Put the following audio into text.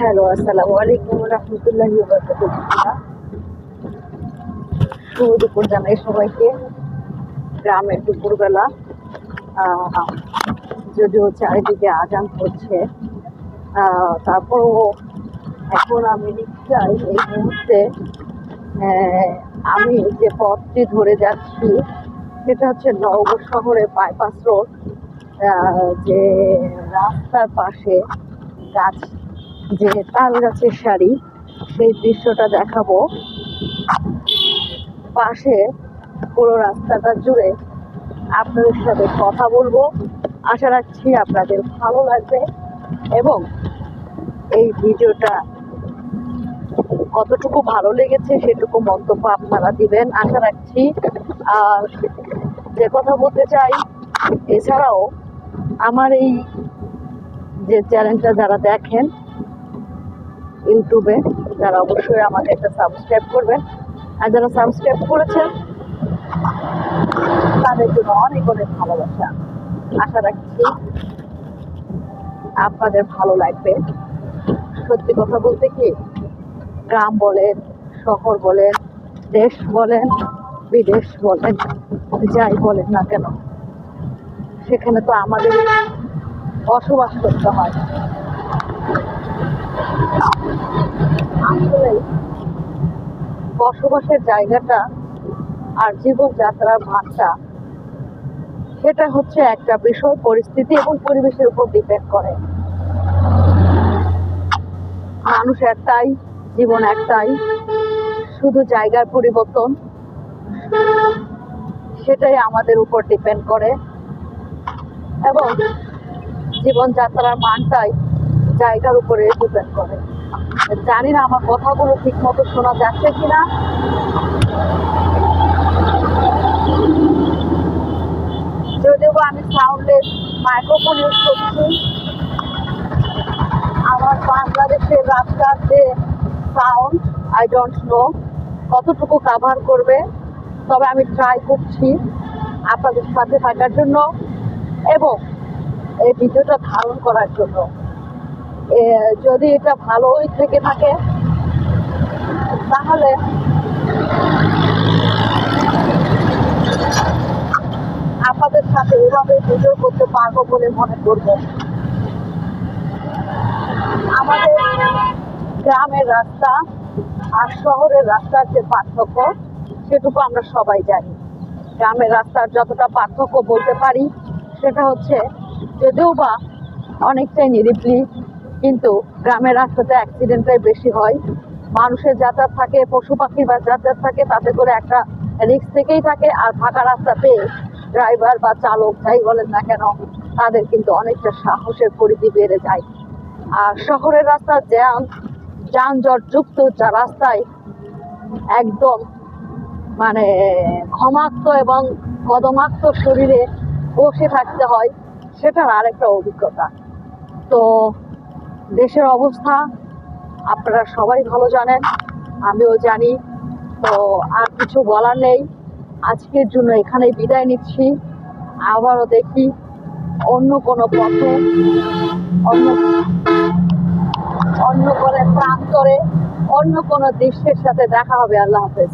Hello, আসসালামু আলাইকুম রহমতুল্লাহি ওয়া বারাকাতুহু। শুভ দুপুর জানাই সবাইকে। গ্রামের দুপুরবেলা, যদিও চারিদিকে আজান হচ্ছে, তারপরও এখন আমি রিক্সায় এই মুহূর্তে আমি যে পথটি ধরে যাচ্ছি সেটা হচ্ছে নওগাঁ শহরের বাইপাস রোড। যে রাস্তার পাশে গাছ, যে তাল গাছের সারি, সেই দৃশ্যটা দেখাবো। পাশে পুরো রাস্তাটা জুড়ে আপনাদের সাথে কথা বলবো। আশা রাখছি আপনাদের ভালো লাগবে এবং এই ভিডিওটা কতটুকু ভালো লেগেছে সেটুকু মন্তব্য আপনারা দিবেন, আশা রাখছি। আর যে কথা বলতে চাই, এছাড়াও আমার এই যে চ্যানেলটা যারা দেখেন ইউটিউবে, তারা অবশ্যই আমাকে একটা সাবস্ক্রাইব করবেন। আর যারা সাবস্ক্রাইব করেছেন তাদের জন্য অনেক অনেক ভালোবাসা। আশা রাখছি আপনাদের ভালো লাগবে। সত্যি কথা বলতে কি, গ্রাম বলেন, শহর বলেন, দেশ বলেন, বিদেশ বলেন, যাই বলেন না কেন, সেখানে তো আমাদের বসবাস করতে হয়। আসলে বসবাসের জায়গাটা আর জীবনযাত্রার মানটা, সেটা হচ্ছে একটা বিষয়, পরিস্থিতি এবং পরিবেশের উপর ডিপেন্ড করে। মানুষ একটাই, জীবন একটাই, শুধু জায়গার পরিবর্তন সেটাই আমাদের উপর ডিপেন্ড করে এবং জীবনযাত্রার মানটাই জায়গার উপরে ডিপেন্ড করে। জানি না আমার কথাগুলো ঠিক মতো শোনা যাচ্ছে কিনা। যদিও আমি সাউন্ডলেস মাইক্রোফোন ইউজ করছি। আমার বাংলাদেশের রাস্তার যে সাউন্ড, আই ডোন্ট নো কতটুকু কাভার করবে, তবে আমি ট্রাই করছি আপনাদের সাথে থাকার জন্য এবং এই ভিডিওটা ধারণ করার জন্য। যদি এটা ভালোই থেকে থাকে তাহলে আপনাদের সাথে এভাবে ভিডিও করতে পারবো বলে মনে করব। আমাদের গ্রামের রাস্তা আর শহরের রাস্তার যে পার্থক্য, সেটুকু আমরা সবাই জানি। গ্রামের রাস্তার যতটা পার্থক্য বলতে পারি সেটা হচ্ছে, যদিও বা অনেকটাই নিরিবিলি, কিন্তু গ্রামের রাস্তাতে অ্যাক্সিডেন্টটাই বেশি হয়। মানুষের যাতায়াত থাকে, পশু পাখির বা যাতায়াত থাকে, তাতে করে একটা রিস্ক থেকেই থাকে। আর ফাঁকা রাস্তা পেয়ে ড্রাইভার বা চালক যাই বলেন না কেন, তাদের কিন্তু অনেকটা সাহসের পরিধি বেড়ে যায়। আর শহরের রাস্তা যানজটযুক্ত যা রাস্তায় একদম মানে ঘমাক্ত এবং কদমাক্ত শরীরে বসে থাকতে হয়, সেটার আরেকটা অভিজ্ঞতা। তো দেশের অবস্থা আপনারা সবাই ভালো জানেন, আমিও জানি। তো আর কিছু বলার নেই, আজকের জন্য এখানেই বিদায় নিচ্ছি। আবারও দেখি অন্য কোনো পথে, অন্য কোনো প্রান্তরে, অন্য কোনো দৃশ্যের সাথে দেখা হবে। আল্লাহ হাফেজ।